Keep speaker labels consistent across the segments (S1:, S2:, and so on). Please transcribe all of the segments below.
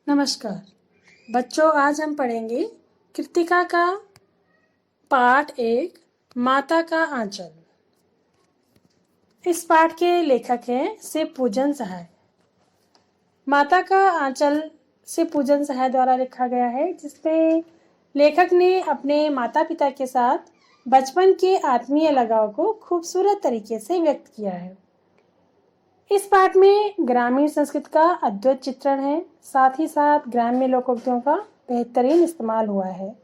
S1: नमस्कार बच्चों, आज हम पढ़ेंगे कृतिका का पाठ 1 माता का आंचल। इस पाठ के लेखक हैं से पूजन सहाय। माता का आंचल से पूजन सहाय द्वारा लिखा गया है, जिसमें लेखक ने अपने माता पिता के साथ बचपन के आत्मीय लगाव को खूबसूरत तरीके से व्यक्त किया है। इस पाठ में ग्रामीण संस्कृति का अद्भुत चित्रण है, साथ ही साथ ग्राम्य लोकोक्तियों का बेहतरीन इस्तेमाल हुआ है।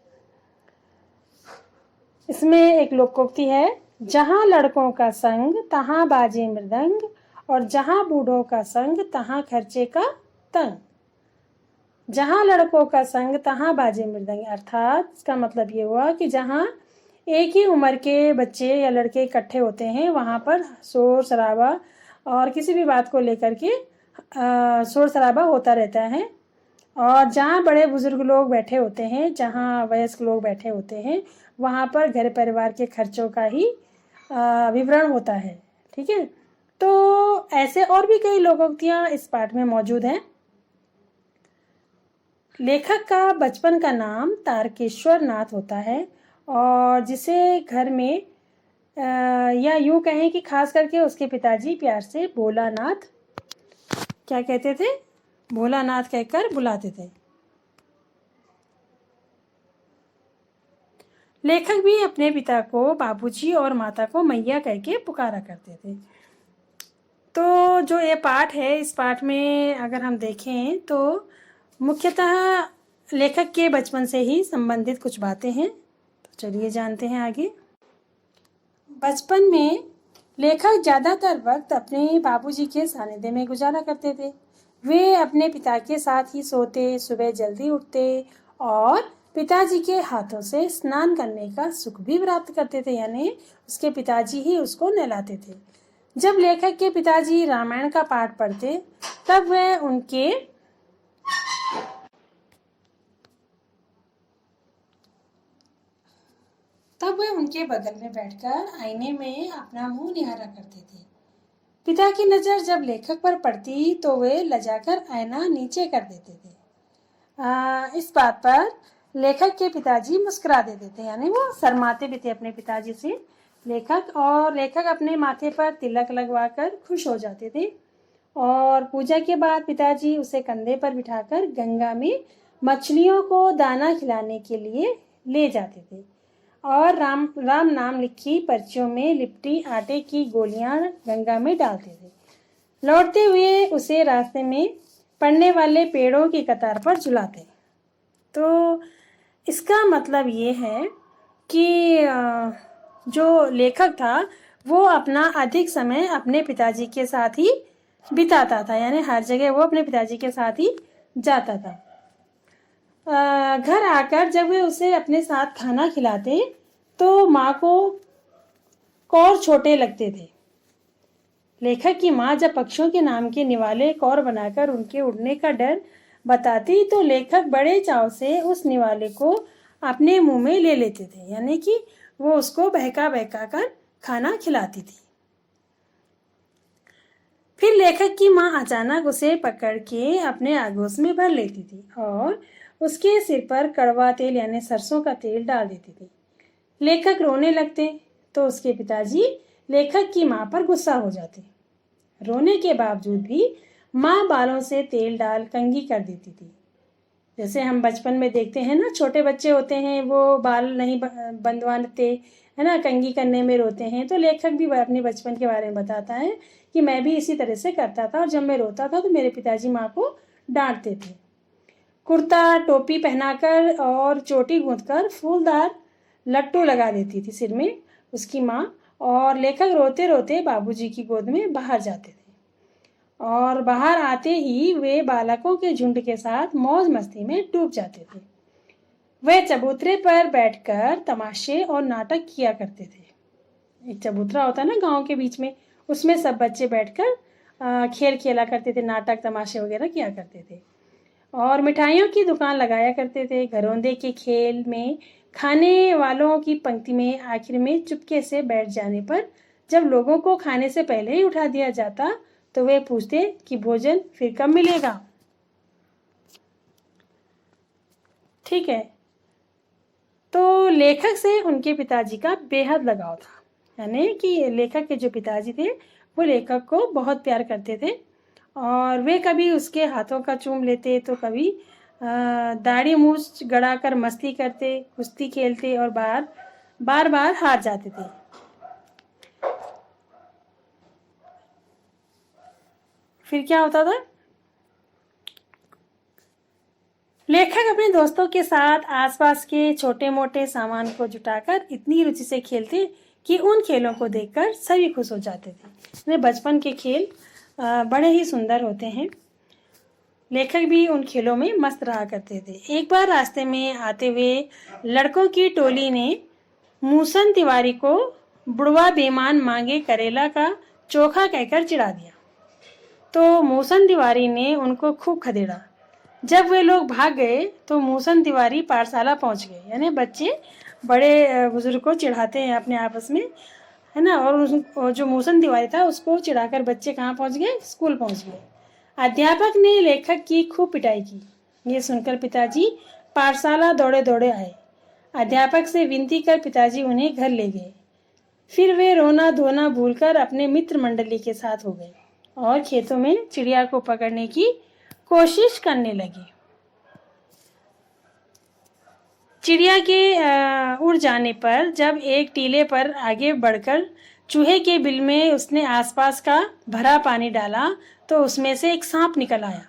S1: इसमें एक लोकोक्ति है, जहाँ लड़कों का संग तहाँ बाजे मृदंग, और जहाँ बूढ़ों का संग तहाँ खर्चे का तंग। जहाँ लड़कों का संग तहाँ बाजे मृदंग, अर्थात इसका मतलब ये हुआ कि जहाँ एक ही उम्र के बच्चे या लड़के इकट्ठे होते हैं, वहाँ पर शोर शराबा और किसी भी बात को लेकर के शोर शराबा होता रहता है। और जहाँ बड़े बुजुर्ग लोग बैठे होते हैं, जहाँ वयस्क लोग बैठे होते हैं, वहाँ पर घर परिवार के खर्चों का ही विवरण होता है। ठीक है, तो ऐसे और भी कई लोकोक्तियाँ इस पाठ में मौजूद हैं। लेखक का बचपन का नाम तारकेश्वर नाथ होता है, और जिसे घर में या यूँ कहें कि खास करके उसके पिताजी प्यार से भोलानाथ क्या कहते थे, भोलानाथ कहकर बुलाते थे। लेखक भी अपने पिता को बाबूजी और माता को मैया कह के पुकारा करते थे। तो जो ये पाठ है, इस पाठ में अगर हम देखें तो मुख्यतः लेखक के बचपन से ही संबंधित कुछ बातें हैं। तो चलिए जानते हैं आगे। बचपन में लेखक ज़्यादातर वक्त अपने बाबूजी के सानिध्य में गुजारा करते थे। वे अपने पिता के साथ ही सोते, सुबह जल्दी उठते और पिताजी के हाथों से स्नान करने का सुख भी प्राप्त करते थे, यानी उसके पिताजी ही उसको नहलाते थे। जब लेखक के पिताजी रामायण का पाठ पढ़ते, तब वह उनके बगल में बैठकर आईने में अपना मुंह निहारा करते थे। पिता की नज़र जब लेखक पर पड़ती तो वे लजाकर आईना नीचे कर देते थे। इस बात पर लेखक के पिताजी मुस्कुरा देते थे, यानी वो शर्माते भी थे अपने पिताजी से लेखक, और लेखक अपने माथे पर तिलक लगवाकर खुश हो जाते थे। और पूजा के बाद पिताजी उसे कंधे पर बिठाकर गंगा में मछलियों को दाना खिलाने के लिए ले जाते थे, और राम राम नाम लिखी पर्चियों में लिपटी आटे की गोलियां गंगा में डालते थे। लौटते हुए उसे रास्ते में पड़ने वाले पेड़ों की कतार पर झुलाते। तो इसका मतलब ये है कि जो लेखक था वो अपना अधिक समय अपने पिताजी के साथ ही बिताता था, यानी हर जगह वो अपने पिताजी के साथ ही जाता था। घर आकर जब वे उसे अपने साथ खाना खिलाते तो माँ को कौर छोटे लगते थे। लेखक की माँ जब पक्षियों के नाम के निवाले कौर बनाकर उनके उड़ने का डर बताती तो लेखक बड़े चाव से उस निवाले को अपने मुंह में ले लेते थे, यानी कि वो उसको बहका बहका कर खाना खिलाती थी। फिर लेखक की माँ अचानक उसे पकड़ के अपने आगोश में भर लेती थी और उसके सिर पर कड़वा तेल यानी सरसों का तेल डाल देती थी। लेखक रोने लगते तो उसके पिताजी लेखक की माँ पर गुस्सा हो जाते। रोने के बावजूद भी माँ बालों से तेल डाल कंघी कर देती थी। जैसे हम बचपन में देखते हैं ना, छोटे बच्चे होते हैं वो बाल नहीं बंधवाते है ना, कंघी करने में रोते हैं। तो लेखक भी अपने बचपन के बारे में बताता है कि मैं भी इसी तरह से करता था, और जब मैं रोता था तो मेरे पिताजी माँ को डांटते थे। कुर्ता टोपी पहनाकर और चोटी गूंथकर फूलदार लट्टू लगा देती थी सिर में उसकी माँ, और लेखक रोते रोते बाबूजी की गोद में बाहर जाते थे। और बाहर आते ही वे बालकों के झुंड के साथ मौज मस्ती में डूब जाते थे। वे चबूतरे पर बैठकर तमाशे और नाटक किया करते थे। एक चबूतरा होता है ना गांव के बीच में, उसमें सब बच्चे बैठकर खेल खेला करते थे, नाटक तमाशे वगैरह किया करते थे। और मिठाइयों की दुकान लगाया करते थे। घरौंदे के खेल में खाने वालों की पंक्ति में आखिर में चुपके से बैठ जाने पर जब लोगों को खाने से पहले ही उठा दिया जाता तो वे पूछते कि भोजन फिर कब मिलेगा। ठीक है। तो लेखक से उनके पिताजी का बेहद लगाव था, यानी कि लेखक के जो पिताजी थे वो लेखक को बहुत प्यार करते थे और वे कभी उसके हाथों का चूम लेते तो कभी दाढ़ी मूछ गड़ाकर मस्ती करते, कुश्ती खेलते और बार बार हार जाते थे। फिर क्या होता था? लेखक अपने दोस्तों के साथ आसपास के छोटे मोटे सामान को जुटाकर इतनी रुचि से खेलते कि उन खेलों को देखकर सभी खुश हो जाते थे। बचपन के खेल बड़े ही सुंदर होते हैं। लेखक भी उन खेलों में मस्त रहा करते थे। एक बार रास्ते में आते हुए लड़कों की टोली ने मूसन तिवारी को बुढ़वा बेमान मांगे करेला का चोखा कहकर चिढ़ा दिया। तो मूसन तिवारी ने उनको खूब खदेड़ा। जब वे लोग भाग गए तो मूसन तिवारी पाठशाला पहुंच गए, यानी बच्चे बड़े बुजुर्ग को चिढ़ाते हैं अपने आपस में, है ना। और जो मूसन तिवारी था उसको चिढ़ाकर बच्चे कहाँ पहुंच गए? स्कूल पहुंच गए। अध्यापक ने लेखक की खूब पिटाई की। ये सुनकर पिताजी पाठशाला दौड़े दौड़े आए। अध्यापक से विनती कर पिताजी उन्हें घर ले गए। फिर वे रोना धोना भूलकर अपने मित्र मंडली के साथ हो गए और खेतों में चिड़िया को पकड़ने की कोशिश करने लगे। चिड़िया के उड़ जाने पर जब एक टीले पर आगे बढ़कर चूहे के बिल में उसने आसपास का भरा पानी डाला तो उसमें से एक सांप निकल आया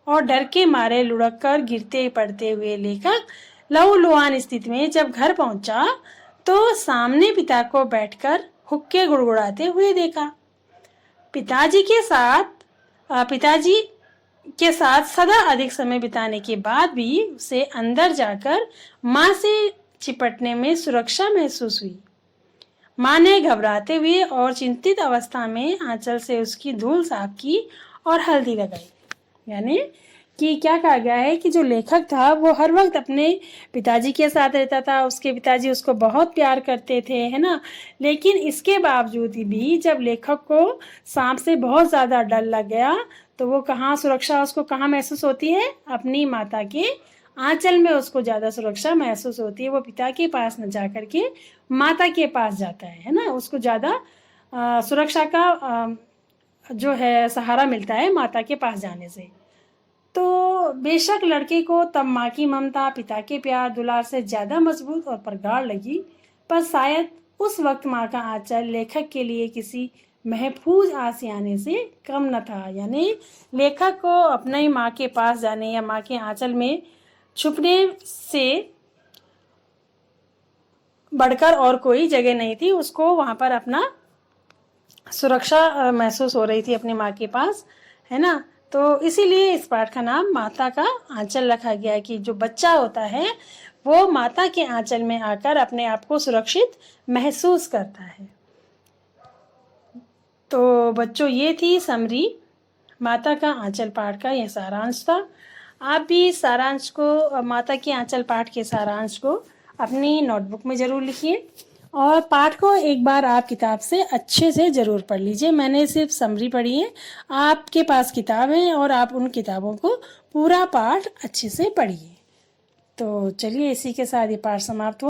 S1: और डर के मारे लुढ़क कर गिरते पड़ते हुए लेखक लहूलुहान स्थिति में जब घर पहुंचा तो सामने पिता को बैठकर हुक्के गुड़गुड़ाते हुए देखा। पिताजी के साथ सदा अधिक समय बिताने के बाद भी उसे अंदर जाकर माँ से चिपटने में सुरक्षा महसूस हुई। माँ ने घबराते हुए और चिंतित अवस्था में आंचल से उसकी धूल साफ की और हल्दी लगाई। यानी कि क्या कहा गया है कि जो लेखक था वो हर वक्त अपने पिताजी के साथ रहता था, उसके पिताजी उसको बहुत प्यार करते थे, है ना। लेकिन इसके बावजूद भी जब लेखक को सांप से बहुत ज़्यादा डर लग गया तो वो सुरक्षा उसको कहाँ महसूस होती है? अपनी माता के आंचल में उसको ज़्यादा सुरक्षा महसूस होती है। वो पिता के पास न जा करके माता के पास जाता है ना। उसको ज़्यादा सुरक्षा का जो है सहारा मिलता है माता के पास जाने से। तो बेशक लड़के को तब माँ की ममता, पिता के प्यार दुलार से ज़्यादा मजबूत और प्रगाढ़ लगी, पर शायद उस वक्त माँ का आंचल लेखक के लिए किसी महफूज आशियाने से कम न था। यानी लेखक को अपने माँ के पास जाने या माँ के आंचल में छुपने से बढ़कर और कोई जगह नहीं थी। उसको वहाँ पर अपना सुरक्षा महसूस हो रही थी अपनी माँ के पास, है ना। तो इसीलिए इस पाठ का नाम माता का आंचल रखा गया है कि जो बच्चा होता है वो माता के आंचल में आकर अपने आप को सुरक्षित महसूस करता है। तो बच्चों, ये थी समरी माता का आंचल पाठ का यह सारांश था। आप भी सारांश को, माता के आंचल पाठ के सारांश को अपनी नोटबुक में ज़रूर लिखिए और पाठ को एक बार आप किताब से अच्छे से ज़रूर पढ़ लीजिए। मैंने सिर्फ समरी पढ़ी है, आपके पास किताब है और आप उन किताबों को पूरा पाठ अच्छे से पढ़िए। तो चलिए, इसी के साथ ये पाठ समाप्त हुआ।